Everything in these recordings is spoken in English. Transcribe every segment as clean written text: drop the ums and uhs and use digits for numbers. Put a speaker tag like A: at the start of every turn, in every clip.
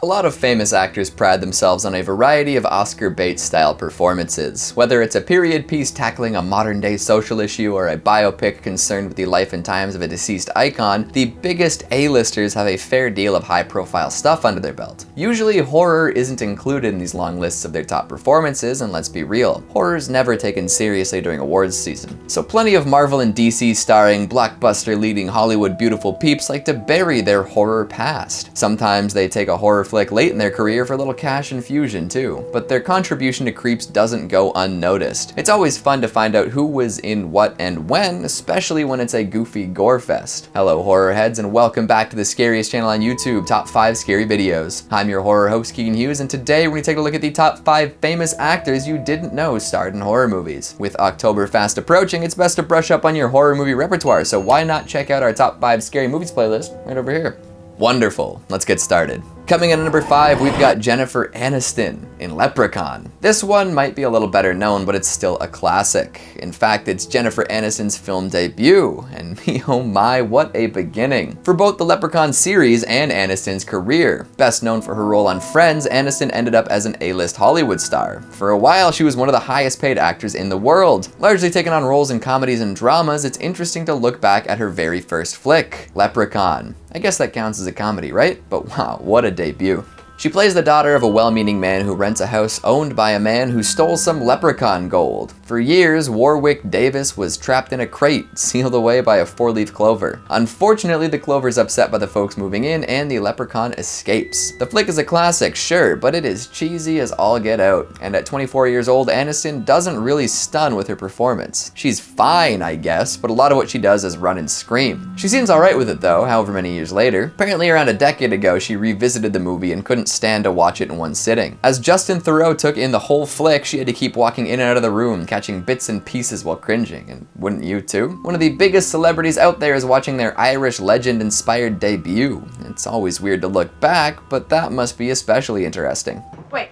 A: A lot of famous actors pride themselves on a variety of Oscar Bates-style performances. Whether it's a period piece tackling a modern-day social issue or a biopic concerned with the life and times of a deceased icon, the biggest A-listers have a fair deal of high-profile stuff under their belt. Usually, horror isn't included in these long lists of their top performances, and let's be real, horror's never taken seriously during awards season. So plenty of Marvel and DC starring, blockbuster-leading Hollywood beautiful peeps like to bury their horror past. Sometimes they take a horror flick late in their career for a little cash infusion too, but their contribution to creeps doesn't go unnoticed. It's always fun to find out who was in what and when, especially when it's a goofy gore fest. Hello horror heads, and welcome back to the scariest channel on YouTube, Top 5 Scary Videos. I'm your horror host Keegan Hughes, and today we're going to take a look at the top 5 famous actors you didn't know starred in horror movies. With October fast approaching, it's best to brush up on your horror movie repertoire, so why not check out our top 5 scary movies playlist right over here. Wonderful, let's get started. Coming in at number 5, we've got Jennifer Aniston in Leprechaun. This one might be a little better known, but it's still a classic. In fact, it's Jennifer Aniston's film debut, and oh my, what a beginning. For both the Leprechaun series and Aniston's career. Best known for her role on Friends, Aniston ended up as an A-list Hollywood star. For a while, she was one of the highest paid actors in the world. Largely taking on roles in comedies and dramas, it's interesting to look back at her very first flick, Leprechaun. I guess that counts as a comedy, right? But wow, what a debut. She plays the daughter of a well-meaning man who rents a house owned by a man who stole some leprechaun gold. For years, Warwick Davis was trapped in a crate, sealed away by a 4-leaf clover. Unfortunately, the clover's upset by the folks moving in, and the leprechaun escapes. The flick is a classic, sure, but it is cheesy as all get out. And at 24 years old, Aniston doesn't really stun with her performance. She's fine, I guess, but a lot of what she does is run and scream. She seems alright with it though, however many years later. Apparently around a decade ago, she revisited the movie and couldn't stand to watch it in one sitting. As Justin Theroux took in the whole flick, she had to keep walking in and out of the room, catching bits and pieces while cringing, and wouldn't you too? One of the biggest celebrities out there is watching their Irish legend-inspired debut. It's always weird to look back, but that must be especially interesting.
B: Wait,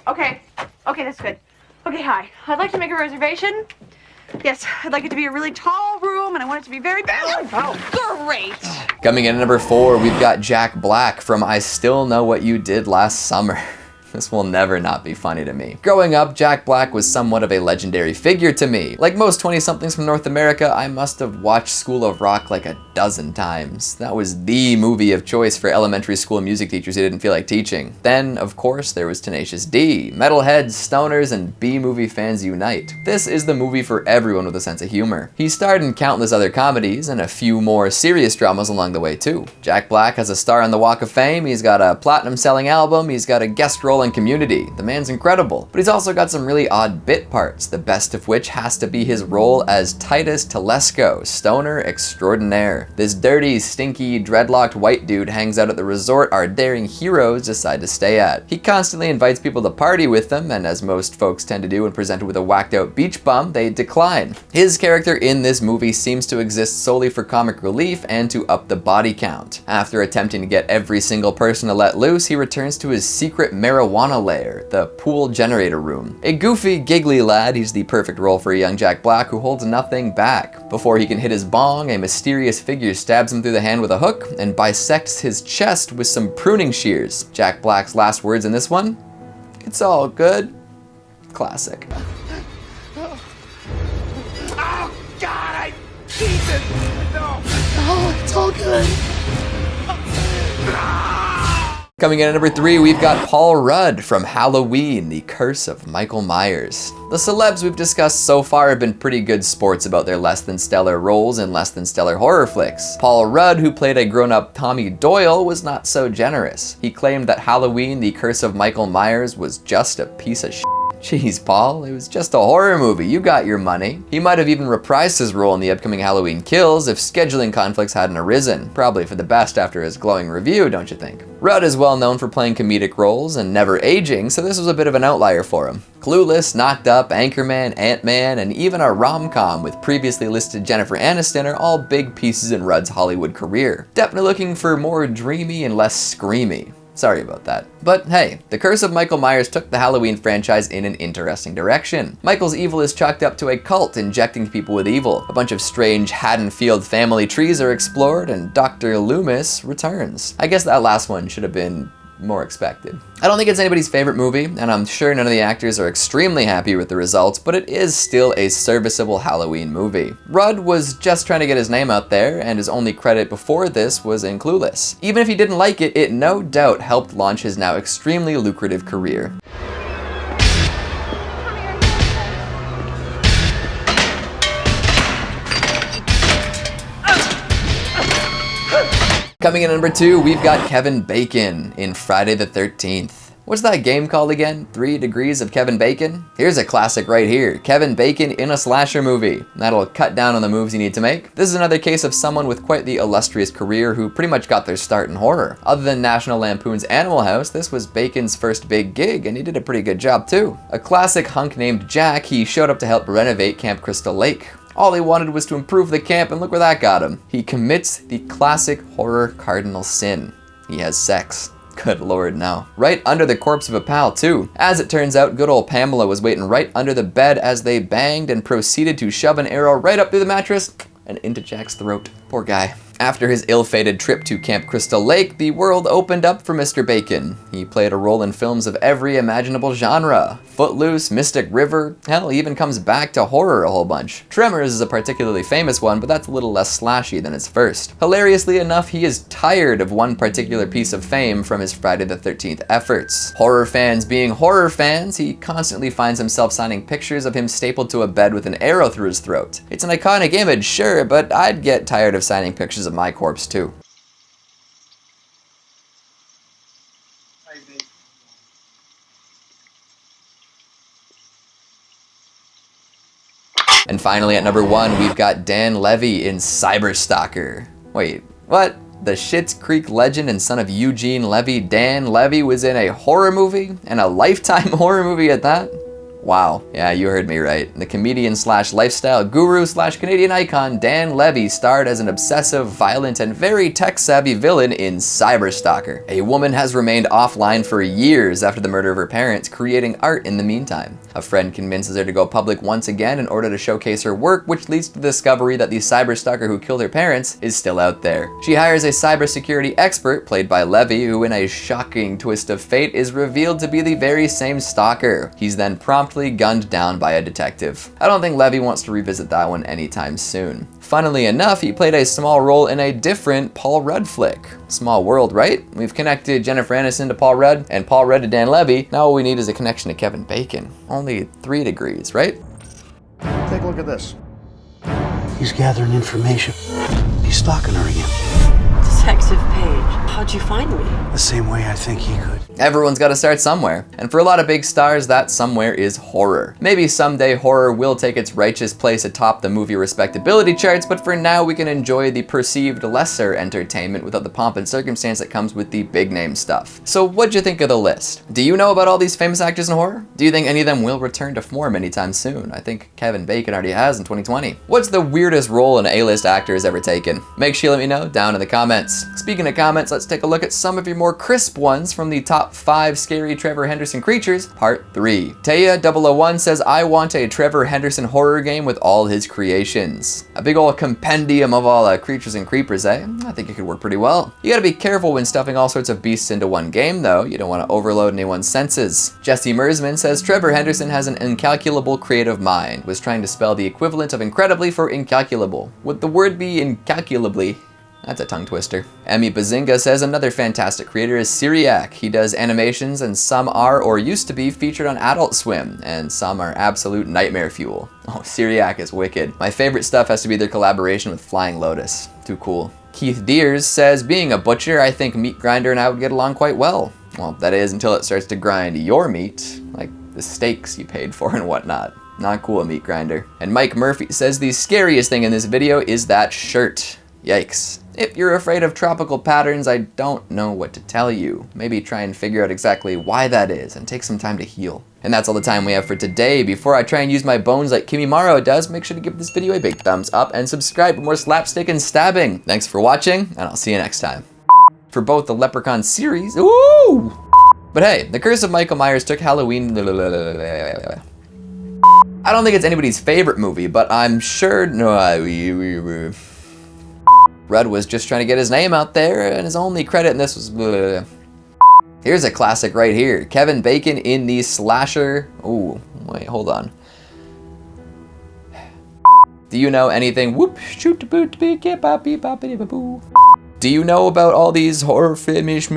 B: okay, that's good. Okay, hi, I'd like to make a reservation. Yes, I'd like it to be a really tall room, and I want it to be very big. Oh, great.
A: Coming in at number 4, we've got Jack Black from I Still Know What You Did Last Summer. This will never not be funny to me. Growing up, Jack Black was somewhat of a legendary figure to me. Like most 20-somethings from North America, I must have watched School of Rock like a dozen times. That was the movie of choice for elementary school music teachers who didn't feel like teaching. Then, of course, there was Tenacious D. Metalheads, stoners, and B-movie fans unite. This is the movie for everyone with a sense of humor. He starred in countless other comedies and a few more serious dramas along the way too. Jack Black has a star on the Walk of Fame, he's got a platinum-selling album, he's got a guest role in Community. The man's incredible, but he's also got some really odd bit parts, the best of which has to be his role as Titus Telesco, stoner extraordinaire. This dirty, stinky, dreadlocked white dude hangs out at the resort our daring heroes decide to stay at. He constantly invites people to party with them, and as most folks tend to do when presented with a whacked out beach bum, they decline. His character in this movie seems to exist solely for comic relief and to up the body count. After attempting to get every single person to let loose, he returns to his secret marijuana lair, the pool generator room. A goofy, giggly lad, he's the perfect role for a young Jack Black who holds nothing back. Before he can hit his bong, a mysterious figure stabs him through the hand with a hook and bisects his chest with some pruning shears. Jack Black's last words in this one? It's all good. Classic.
C: Oh God, I Jesus! No! Oh, it's all good.
A: Coming in at number 3, we've got Paul Rudd from Halloween, The Curse of Michael Myers. The celebs we've discussed so far have been pretty good sports about their less than stellar roles in less than stellar horror flicks. Paul Rudd, who played a grown-up Tommy Doyle, was not so generous. He claimed that Halloween, The Curse of Michael Myers was just a piece of shit. Jeez, Paul, it was just a horror movie, you got your money. He might have even reprised his role in the upcoming Halloween Kills if scheduling conflicts hadn't arisen. Probably for the best after his glowing review, don't you think? Rudd is well known for playing comedic roles and never aging, so this was a bit of an outlier for him. Clueless, Knocked Up, Anchorman, Ant-Man, and even a rom-com with previously listed Jennifer Aniston are all big pieces in Rudd's Hollywood career. Definitely looking for more dreamy and less screamy. Sorry about that. But hey, The Curse of Michael Myers took the Halloween franchise in an interesting direction. Michael's evil is chalked up to a cult injecting people with evil. A bunch of strange Haddonfield family trees are explored, and Dr. Loomis returns. I guess that last one should have been more expected. I don't think it's anybody's favorite movie, and I'm sure none of the actors are extremely happy with the results, but it is still a serviceable Halloween movie. Rudd was just trying to get his name out there, and his only credit before this was in Clueless. Even if he didn't like it, it no doubt helped launch his now extremely lucrative career. Coming in at number 2, we've got Kevin Bacon in Friday the 13th. What's that game called again? 3 Degrees of Kevin Bacon? Here's a classic right here. Kevin Bacon in a slasher movie. That'll cut down on the moves you need to make. This is another case of someone with quite the illustrious career who pretty much got their start in horror. Other than National Lampoon's Animal House, this was Bacon's first big gig, and he did a pretty good job too. A classic hunk named Jack, he showed up to help renovate Camp Crystal Lake. All he wanted was to improve the camp, and look where that got him. He commits the classic horror cardinal sin. He has sex. Good lord, no. Right under the corpse of a pal, too. As it turns out, good old Pamela was waiting right under the bed as they banged and proceeded to shove an arrow right up through the mattress and into Jack's throat. Poor guy. After his ill-fated trip to Camp Crystal Lake, the world opened up for Mr. Bacon. He played a role in films of every imaginable genre. Footloose, Mystic River, hell, he even comes back to horror a whole bunch. Tremors is a particularly famous one, but that's a little less slashy than its first. Hilariously enough, he is tired of one particular piece of fame from his Friday the 13th efforts. Horror fans being horror fans, he constantly finds himself signing pictures of him stapled to a bed with an arrow through his throat. It's an iconic image, sure, but I'd get tired of signing pictures of my corpse too. And finally at number 1, we've got Dan Levy in Cyberstalker. Wait, what? The Schitt's Creek legend and son of Eugene Levy, Dan Levy, was in a horror movie, and a Lifetime horror movie at that? Wow, yeah, you heard me right. The comedian slash lifestyle guru slash Canadian icon Dan Levy starred as an obsessive, violent, and very tech-savvy villain in Cyberstalker. A woman has remained offline for years after the murder of her parents, creating art in the meantime. A friend convinces her to go public once again in order to showcase her work, which leads to the discovery that the cyberstalker who killed her parents is still out there. She hires a cybersecurity expert, played by Levy, who in a shocking twist of fate is revealed to be the very same stalker. He's then promptly gunned down by a detective. I don't think Levy wants to revisit that one anytime soon. Funnily enough, he played a small role in a different Paul Rudd flick. Small world, right? We've connected Jennifer Aniston to Paul Rudd, and Paul Rudd to Dan Levy. Now all we need is a connection to Kevin Bacon. Only 3 degrees, right?
C: Take a look at this. He's gathering information. He's stalking her again.
D: Detective Page, how'd you find me?
C: The same way I think he could.
A: Everyone's gotta start somewhere. And for a lot of big stars, that somewhere is horror. Maybe someday horror will take its righteous place atop the movie respectability charts, but for now we can enjoy the perceived lesser entertainment without the pomp and circumstance that comes with the big name stuff. So what'd you think of the list? Do you know about all these famous actors in horror? Do you think any of them will return to form anytime soon? I think Kevin Bacon already has in 2020. What's the weirdest role an A-list actor has ever taken? Make sure you let me know down in the comments. Speaking of comments, let's take a look at some of your more crisp ones from the top 5 scary Trevor Henderson creatures, part 3. Taya001 says, I want a Trevor Henderson horror game with all his creations. A big old compendium of all creatures and creepers, eh? I think it could work pretty well. You gotta be careful when stuffing all sorts of beasts into one game though. You don't want to overload anyone's senses. Jesse Mersman says, Trevor Henderson has an incalculable creative mind. Was trying to spell the equivalent of incredibly for incalculable. Would the word be incalculably? That's a tongue twister. Emmy Bazinga says another fantastic creator is Syriac. He does animations and some are or used to be featured on Adult Swim, and some are absolute nightmare fuel. Oh, Syriac is wicked. My favorite stuff has to be their collaboration with Flying Lotus. Too cool. Keith Deers says, being a butcher, I think Meat Grinder and I would get along quite well. Well, that is until it starts to grind your meat, like the steaks you paid for and whatnot. Not cool, Meat Grinder. And Mike Murphy says the scariest thing in this video is that shirt. Yikes. If you're afraid of tropical patterns, I don't know what to tell you. Maybe try and figure out exactly why that is and take some time to heal. And that's all the time we have for today. Before I try and use my bones like Kimimaro does, make sure to give this video a big thumbs up and subscribe for more slapstick and stabbing. Thanks for watching, and I'll see you next time. For both the Leprechaun series, ooh! But hey, The Curse of Michael Myers took Halloween. I don't think it's anybody's favorite movie, but I'm sure, Rudd was just trying to get his name out there, and his only credit in this was Here's a classic right here. Kevin Bacon in the slasher. Ooh, wait, hold on. Do you know anything? Whoop, shoot, boot, beep, get, bop, beep, bop, beep, boo. Do you know about all these horror films?